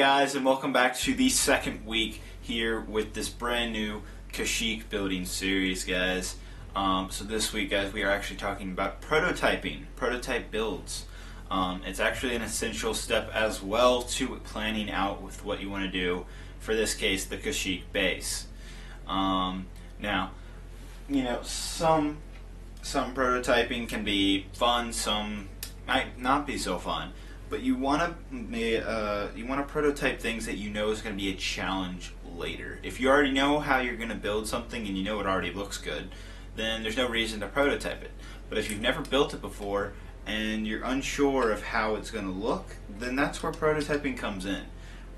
guys, and welcome back to the second week here with this brand new Kashyyyk building series, guys. So this week, guys, we are actually talking about prototyping, prototype builds. It's actually an essential step as well to planning out with what you want to do, for this case, the Kashyyyk base. Now, you know, some prototyping can be fun, some might not be so fun. But you want to prototype things that you know is going to be a challenge later. If you already know how you're going to build something and you know it already looks good, then there's no reason to prototype it. But if you've never built it before and you're unsure of how it's going to look, then that's where prototyping comes in.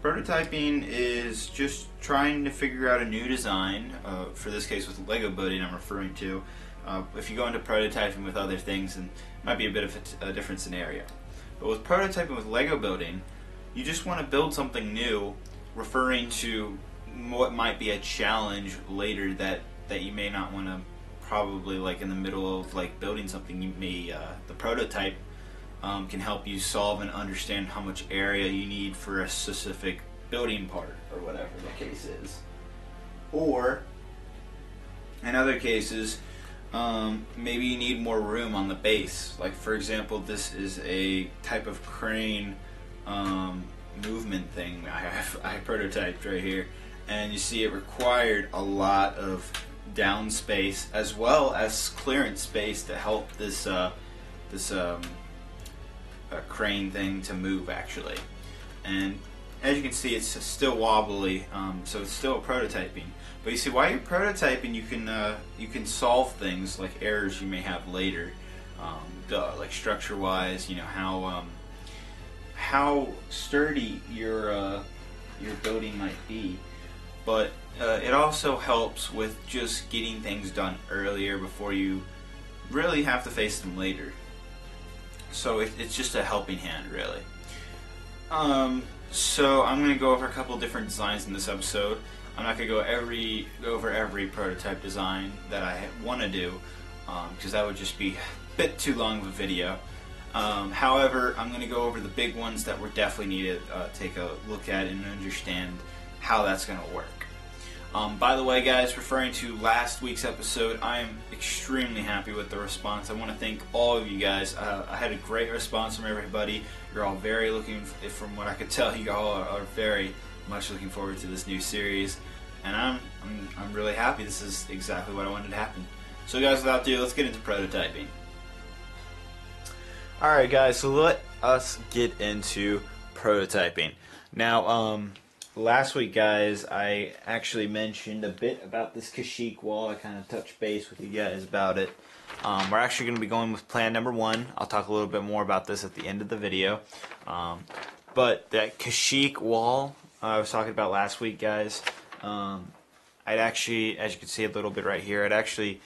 Prototyping is just trying to figure out a new design. For this case, with Lego building, I'm referring to. If you go into prototyping with other things, then it might be a bit of a different scenario. But with prototyping with Lego building, you just want to build something new, referring to what might be a challenge later that you may not want to, probably like in the middle of like building something. You may the prototype can help you solve and understand how much area you need for a specific building part, or whatever the case is. Or in other cases, maybe you need more room on the base. Like, for example, this is a type of crane movement thing I prototyped right here, and you see it required a lot of down space as well as clearance space to help this crane thing to move, actually. And as you can see, it's still wobbly, so it's still prototyping. But you see, while you're prototyping, you can solve things like errors you may have later, like structure-wise. You know how sturdy your building might be. But it also helps with just getting things done earlier before you really have to face them later. So it's just a helping hand, really. So I'm going to go over a couple different designs in this episode. I'm not going to go over every prototype design that I want to do, because that would just be a bit too long of a video. However, I'm going to go over the big ones that we definitely need to take a look at and understand how that's going to work. By the way, guys, referring to last week's episode, I am extremely happy with the response. I want to thank all of you guys. I had a great response from everybody. You're all very from what I could tell, you all are very much looking forward to this new series, and I'm really happy. This is exactly what I wanted to happen. So, guys, without ado, let's get into prototyping. Alright, guys, so let us get into prototyping. Now, last week, guys, I actually mentioned a bit about this Kashyyyk wall. I kind of touched base with you guys about it. We're actually going to be going with plan number 1. I'll talk a little bit more about this at the end of the video. But that Kashyyyk wall I was talking about last week, guys, I'd actually, as you can see a little bit right here, I'd actually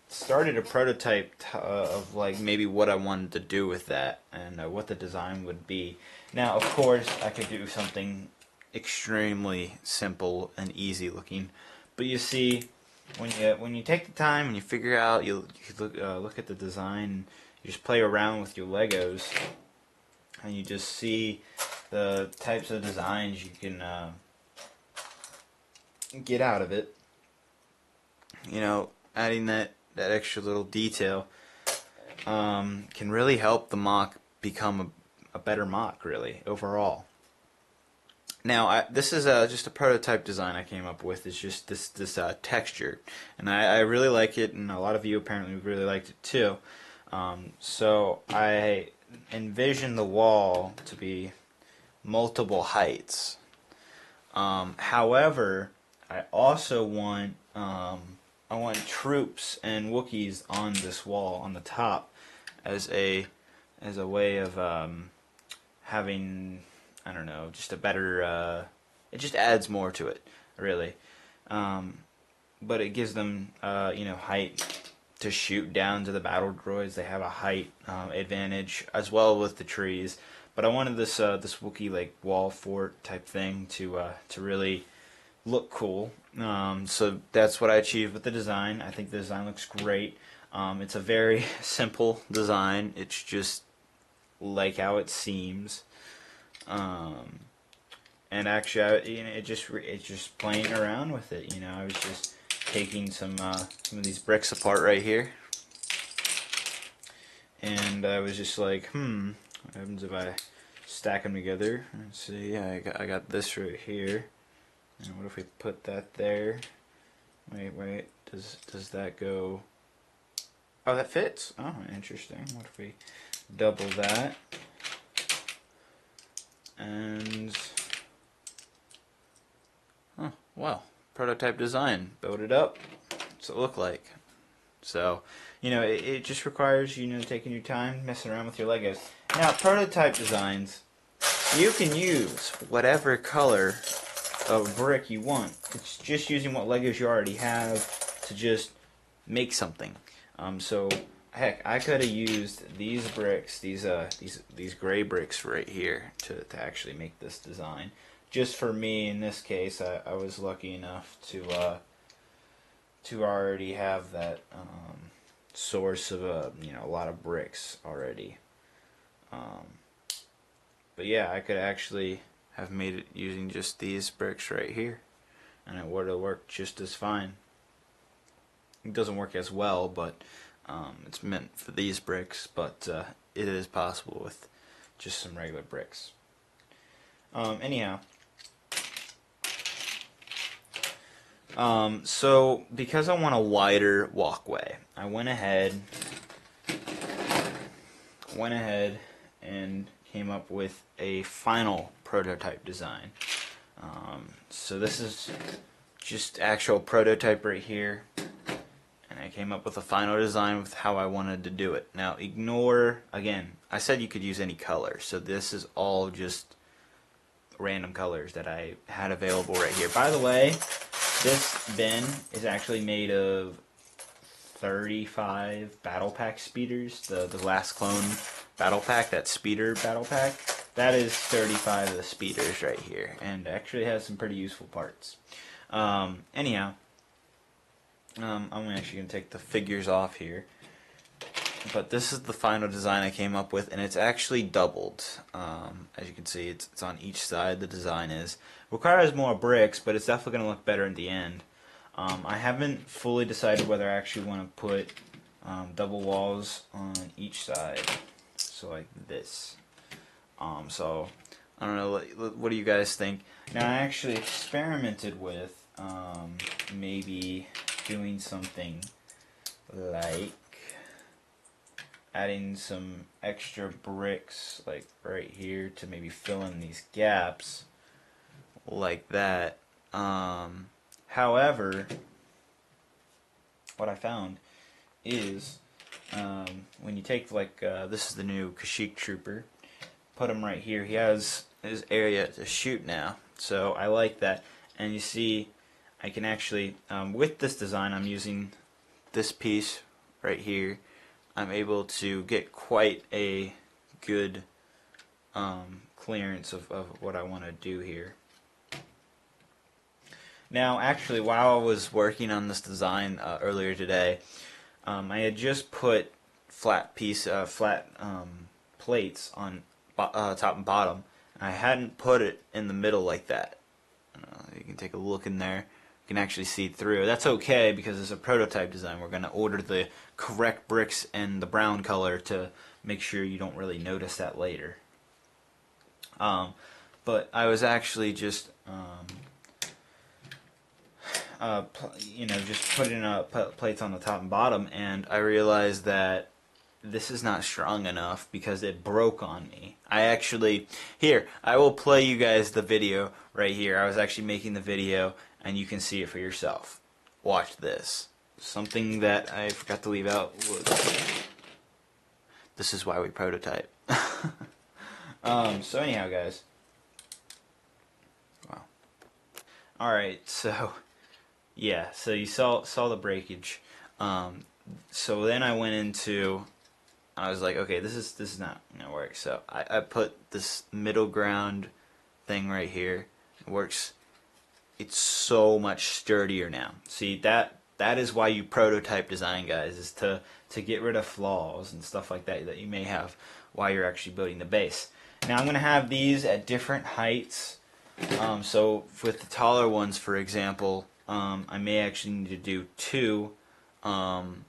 started a prototype of like maybe what I wanted to do with that and what the design would be. Now, of course, I could do something extremely simple and easy looking, but you see, when you take the time and you figure out, you look at the design, you just play around with your Legos, and you just see the types of designs you can get out of it. You know, adding that extra little detail can really help the mock become a better mock, really, overall. Now, this is just a prototype design I came up with. It's just this texture, and I really like it, and a lot of you apparently really liked it too. So I envision the wall to be multiple heights. However, I also want troops and Wookiees on this wall on the top as a way of having, I don't know, just a better, it just adds more to it, really. But it gives them, you know, height to shoot down to the battle droids. They have a height advantage as well with the trees. But I wanted this Wookiee like wall fort type thing to really look cool. So that's what I achieved with the design. I think the design looks great. It's a very simple design. It's just like how it seems. and actually, it's just playing around with it. You know, I was just taking some of these bricks apart right here, and I was just like, what happens if I stack them together? Let's see, I got this right here, and what if we put that there? Wait, does that go? Oh, that fits. Oh, interesting. What if we double that? And oh, well, prototype design. Build it up. What's it look like? So, you know, it just requires, you know, taking your time, messing around with your Legos. Now, prototype designs, you can use whatever color of brick you want. It's just using what Legos you already have to just make something. So, heck, I could have used these bricks, these gray bricks right here to actually make this design. Just for me, in this case, I was lucky enough to already have that source of you know, a lot of bricks already. But yeah, I could actually have made it using just these bricks right here, and it would have worked just as fine. It doesn't work as well, but it's meant for these bricks, but it is possible with just some regular bricks. Anyhow, so because I want a wider walkway, I went ahead and came up with a final prototype design. So this is just actual prototype right here, and I came up with a final design with how I wanted to do it. Now ignore, again, I said you could use any color, so this is all just random colors that I had available right here. By the way, this bin is actually made of 35 battle pack speeders, the last clone battle pack, that speeder battle pack. That is 35 of the speeders right here, and actually has some pretty useful parts. Anyhow, I'm actually going to take the figures off here, but this is the final design I came up with, and it's actually doubled. As you can see, it's on each side. The design is requires more bricks, but it's definitely going to look better in the end. I haven't fully decided whether I actually want to put double walls on each side, so like this. So I don't know, what do you guys think? Now I actually experimented with maybe doing something like adding some extra bricks like right here to maybe fill in these gaps like that. However, what I found is when you take, like, this is the new Kashyyyk trooper, put him right here. He has his area to shoot now, so I like that. And you see, I can actually, with this design, I'm using this piece right here. I'm able to get quite a good clearance of what I want to do here. Now, actually, while I was working on this design earlier today, I had just put flat plates on top and bottom. I hadn't put it in the middle like that. You can take a look in there. You can actually see through. That's okay because it's a prototype design. We're going to order the correct bricks and the brown color to make sure you don't really notice that later. But I was actually just just putting plates on the top and bottom, and I realized that this is not strong enough because it broke on me. I will play you guys the video right here. I was actually making the video, and you can see it for yourself. Watch this. Something that I forgot to leave out was, this is why we prototype. So anyhow, guys. Wow. Alright, so yeah, so you saw the breakage. So then I went into, I was like, okay, this is not gonna work. So I put this middle ground thing right here. It works. It's so much sturdier now. See, that is why you prototype design, guys, is to get rid of flaws and stuff like that you may have while you're actually building the base. Now I'm gonna have these at different heights So with the taller ones, for example, I may actually need to do two kind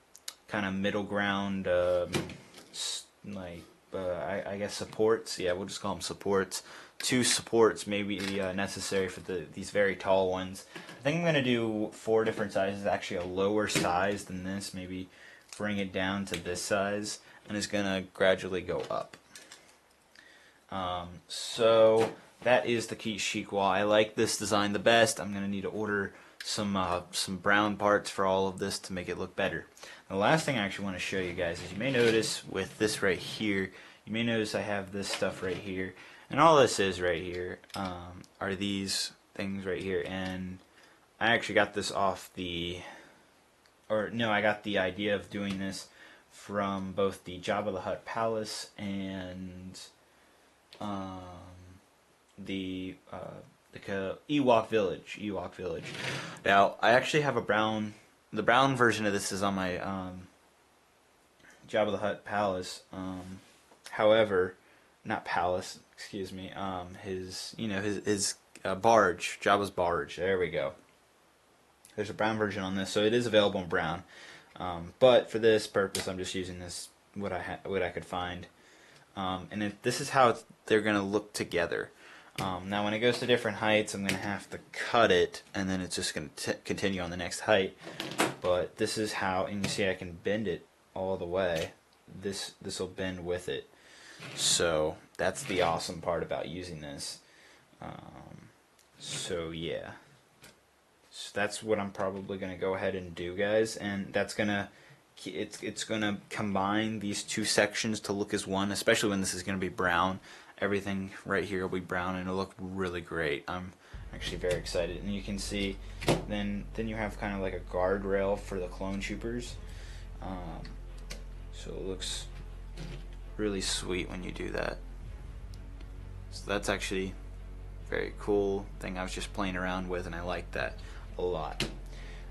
of middle ground, I guess supports. Yeah, we'll just call them supports. Two supports may be necessary for these very tall ones. I think I'm going to do 4 different sizes, actually a lower size than this, maybe bring it down to this size, and it's going to gradually go up. So that is the Kashyyyk wall. I like this design the best. I'm going to need to order some brown parts for all of this to make it look better. The last thing I actually want to show you guys is, you may notice with this right here, you may notice I have this stuff right here, and all this is right here are these things right here. And I actually got this off I got the idea of doing this from both the Jabba the Hutt Palace and the Ewok Village. Now, I actually have the brown version of this is on my Jabba the Hutt Palace. However, not palace, excuse me. His barge, Jabba's barge. There we go. There's a brown version on this, so it is available in brown. But for this purpose, I'm just using this what I could find. And this is how they're going to look together. Now when it goes to different heights, I'm going to have to cut it, and then it's just going to continue on the next height. But this is how, and you see I can bend it all the way. This will bend with it. So that's the awesome part about using this. So yeah. So that's what I'm probably going to go ahead and do, guys. And that's going to... It's going to combine these two sections to look as one, especially when this is going to be brown. Everything right here will be brown, and it'll look really great. I'm actually very excited. And you can see, then you have kind of like a guardrail for the clone troopers. So it looks really sweet when you do that. So that's actually a very cool thing I was just playing around with, and I like that a lot.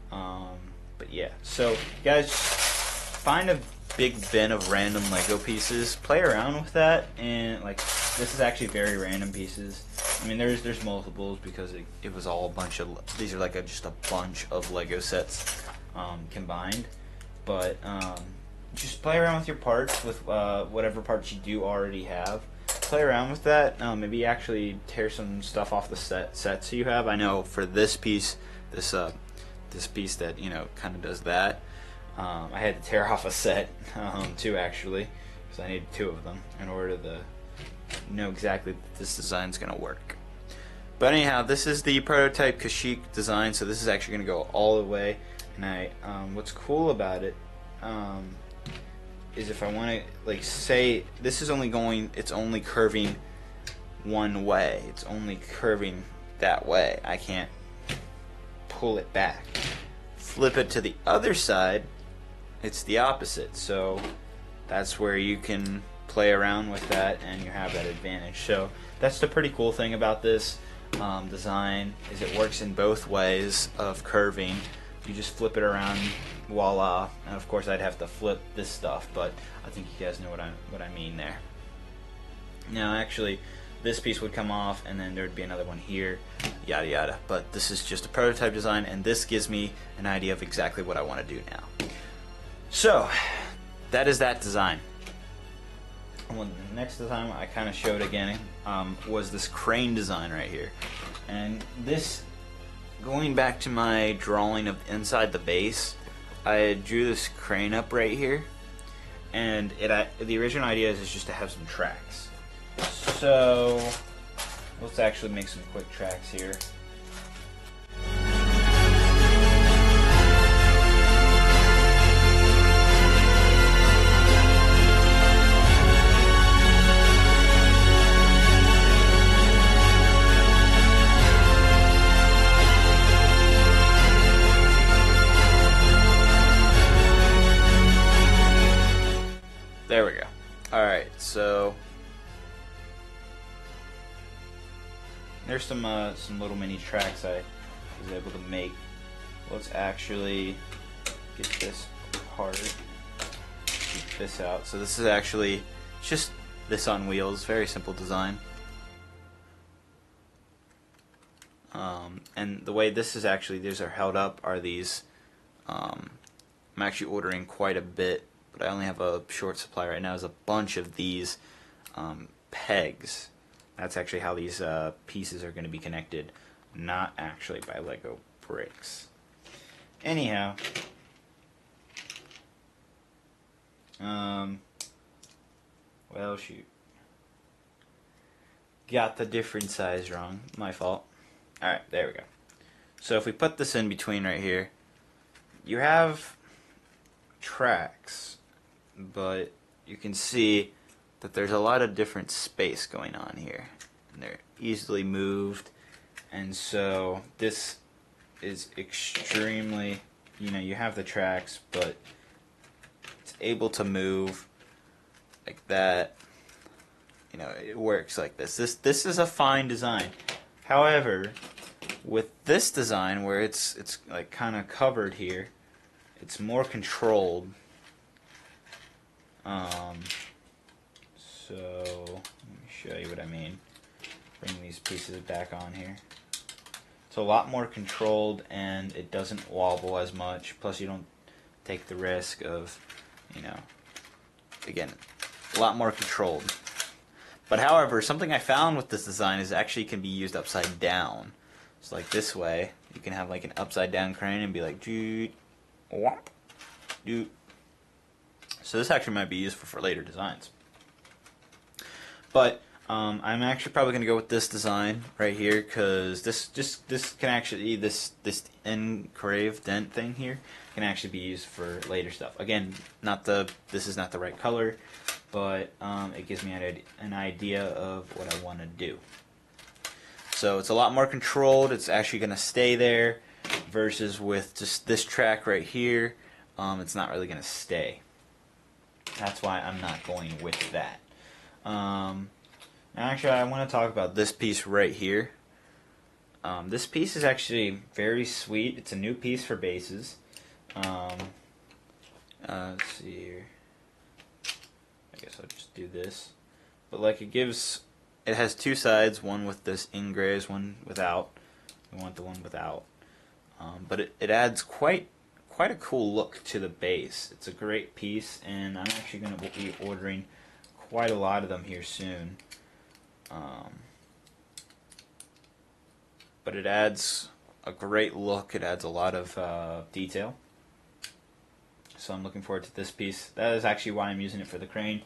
But yeah, so guys, find a big bin of random Lego pieces, play around with that, and like, this is actually very random pieces. I mean, there's multiples because it was all a bunch of, these are like just a bunch of Lego sets combined. But just play around with your parts, with whatever parts you do already have. Play around with that. Maybe actually tear some stuff off the sets you have. I know for this piece, this piece that kind of does that, I had to tear off a set, 2 actually, because I needed 2 of them in order to know exactly that this design's going to work. But anyhow, this is the prototype Kashyyyk design, so this is actually going to go all the way. And what's cool about it is if I want to, say this is it's only curving one way. It's only curving that way. I can't pull it back. Flip it to the other side, it's the opposite. So that's where you can play around with that, and you have that advantage. So that's the pretty cool thing about this design, is it works in both ways of curving. You just flip it around, voila. And of course I'd have to flip this stuff, but I think you guys know what I mean there. Now actually, this piece would come off, and then there would be another one here, yada yada. But this is just a prototype design, and this gives me an idea of exactly what I want to do now. So that is that design. Well, the next design I kind of showed again was this crane design right here. And this, going back to my drawing of inside the base, I drew this crane up right here, and the original idea is just to have some tracks. So let's actually make some quick tracks here. There we go. Alright, so there's some little mini tracks I was able to make. Let's actually get this apart. Keep this out. So this is actually just this on wheels. Very simple design. And the way this is actually, these are held up are these, I'm actually ordering quite a bit, but I only have a short supply right now, is a bunch of these pegs. That's actually how these pieces are going to be connected, not actually by Lego bricks. Anyhow, well, shoot. Got the different size wrong. My fault. Alright, there we go. So if we put this in between right here, you have tracks, but you can see that there's a lot of different space going on here. And they're easily moved, and so this is extremely, you have the tracks, but it's able to move like that. It works like this. This is a fine design. However, with this design where it's like kind of covered here, it's more controlled. So let me show you what I mean. Bring these pieces back on here. It's a lot more controlled, and it doesn't wobble as much. Plus, you don't take the risk of, again, a lot more controlled. But however, something I found with this design is actually can be used upside down. So like this way, you can have like an upside down crane and be like, doot, whomp, doot. So this actually might be useful for later designs. But I'm actually probably going to go with this design right here, because this can actually, this engraved dent thing here can actually be used for later stuff. Again, this is not the right color, but it gives me an idea of what I want to do. So it's a lot more controlled. It's actually going to stay there, versus with just this track right here, it's not really going to stay. That's why I'm not going with that. Actually, I want to talk about this piece right here. This piece is actually very sweet. It's a new piece for bases. Let's see here. I guess I'll just do this. But like it has two sides, one with this engraved, one without. We want the one without. But it adds quite a cool look to the base. It's a great piece, and I'm actually going to be ordering quite a lot of them here soon. But it adds a great look. It adds a lot of detail. So I'm looking forward to this piece. That is actually why I'm using it for the crane.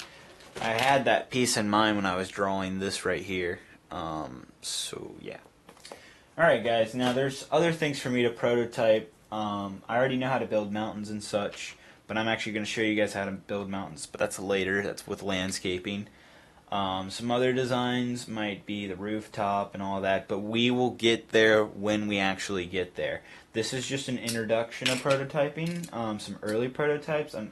I had that piece in mind when I was drawing this right here. So yeah. Alright guys, now there's other things for me to prototype. I already know how to build mountains and such, but I'm actually going to show you guys how to build mountains, but that's later. That's with landscaping. Some other designs might be the rooftop and all that, but we will get there when we actually get there. This is just an introduction of prototyping, some early prototypes, and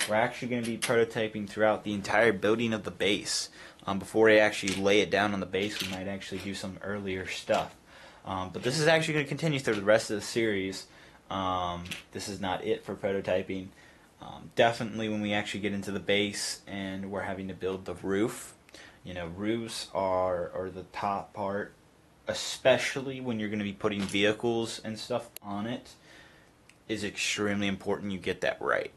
we're actually going to be prototyping throughout the entire building of the base. Before we actually lay it down on the base, we might actually do some earlier stuff. But this is actually going to continue through the rest of the series. This is not it for prototyping. Definitely when we actually get into the base and we're having to build the roof. Roofs are the top part, especially when you're going to be putting vehicles and stuff on it, is extremely important you get that right.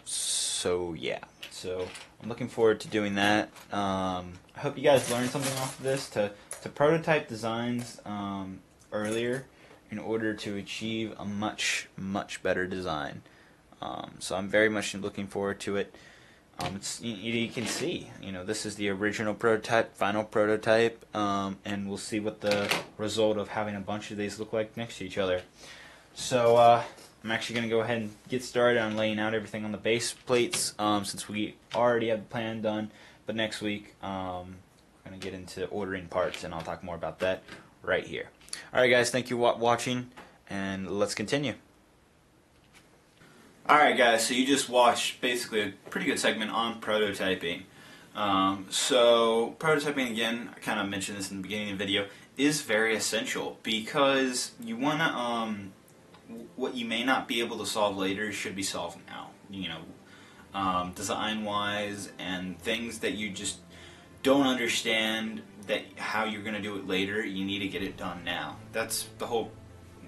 So yeah, so I'm looking forward to doing that. I hope you guys learned something off of this, to prototype designs earlier in order to achieve a much better design. So I'm very much looking forward to it. You can see, this is the original prototype, final prototype, and we'll see what the result of having a bunch of these look like next to each other. So I'm actually going to go ahead and get started on laying out everything on the base plates, since we already have the plan done. But next week, we're going to get into ordering parts, and I'll talk more about that right here. Alright guys, thank you for watching, and let's continue. Alright guys, so you just watched basically a pretty good segment on prototyping. So prototyping, again, I kind of mentioned this in the beginning of the video, is very essential, because you want to, what you may not be able to solve later should be solved now. Design wise, and things that you just don't understand that how you're going to do it later, you need to get it done now. That's the whole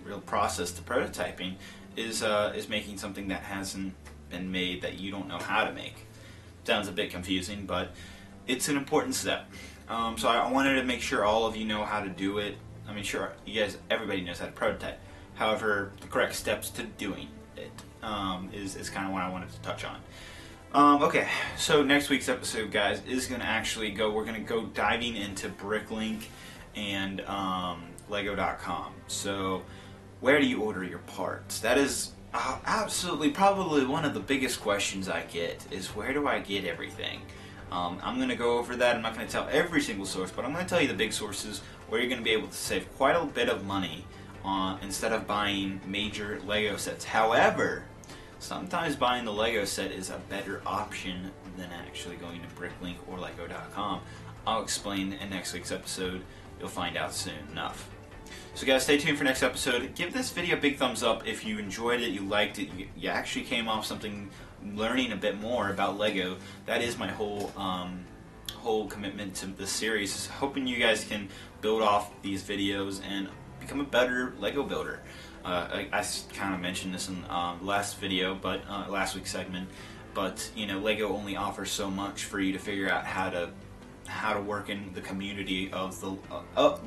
real process to prototyping, is making something that hasn't been made, that you don't know how to make. Sounds a bit confusing, but it's an important step. So I wanted to make sure all of you know how to do it. I mean, sure, you guys, everybody knows how to prototype. However, the correct steps to doing it is kind of what I wanted to touch on. Okay, so next week's episode, guys, is going to actually we're going to go diving into Bricklink and Lego.com. So, where do you order your parts? That is absolutely probably one of the biggest questions I get, is where do I get everything? I'm going to go over that. I'm not going to tell every single source, but I'm going to tell you the big sources where you're going to be able to save quite a bit of money instead of buying major Lego sets. However, sometimes buying the Lego set is a better option than actually going to Bricklink or Lego.com. I'll explain in next week's episode. You'll find out soon enough. So guys, stay tuned for next episode. Give this video a big thumbs up if you enjoyed it, you liked it, you actually came off something learning a bit more about Lego. That is my whole commitment to this series, is hoping you guys can build off these videos and become a better Lego builder. I kind of mentioned this in last video, but last week's segment. But you know, Lego only offers so much for you to figure out how to work in the community of the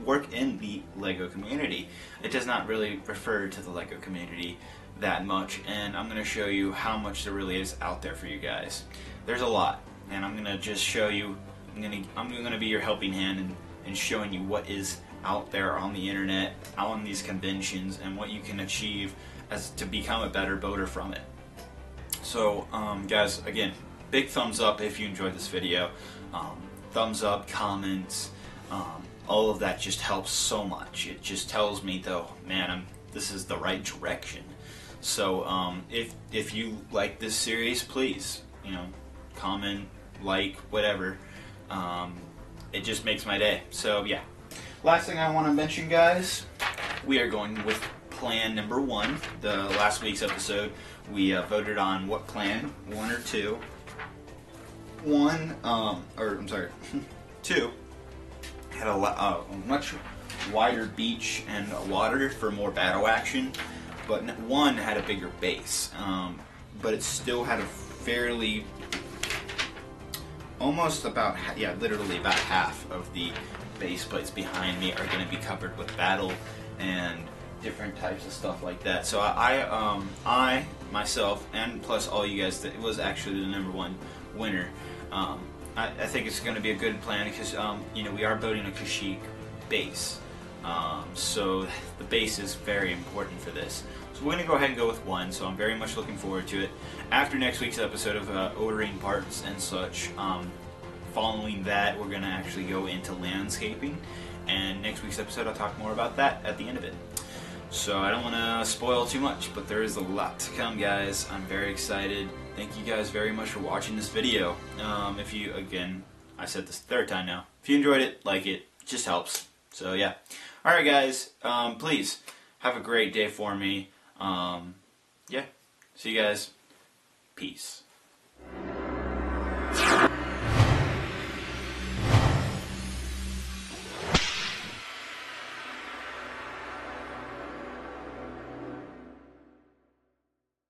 work in the Lego community. It does not really refer to the Lego community that much, and I'm going to show you how much there really is out there for you guys. There's a lot, and I'm going to just show you. I'm going to be your helping hand in showing you what is out there on the internet, on these conventions, and what you can achieve as to become a better builder from it. So guys, again, big thumbs up if you enjoyed this video. Thumbs up, comments, all of that just helps so much. It just tells me, though, man, this is the right direction. So if you like this series, please, comment, like, whatever. It just makes my day. So yeah. Last thing I want to mention, guys, we are going with plan number 1. The last week's episode, we voted on what plan, 1 or 2. 2 had a much wider beach and water for more battle action, but 1 had a bigger base, but it still had a fairly, literally about half of the base plates behind me are going to be covered with battle and different types of stuff like that. So I myself, and plus all you guys, that was actually the number 1 winner. I think it's going to be a good plan because we are building a Kashyyyk base, so the base is very important for this. So we're going to go ahead and go with 1. So I'm very much looking forward to it. After next week's episode of ordering parts and such, following that, we're going to actually go into landscaping, and next week's episode I'll talk more about that at the end of it. So I don't want to spoil too much, but there is a lot to come, guys. I'm very excited. Thank you guys very much for watching this video. If you, again, I said this 3rd time now, if you enjoyed it, like it just helps. So yeah. Alright guys, please have a great day for me. Yeah. See you guys. Peace.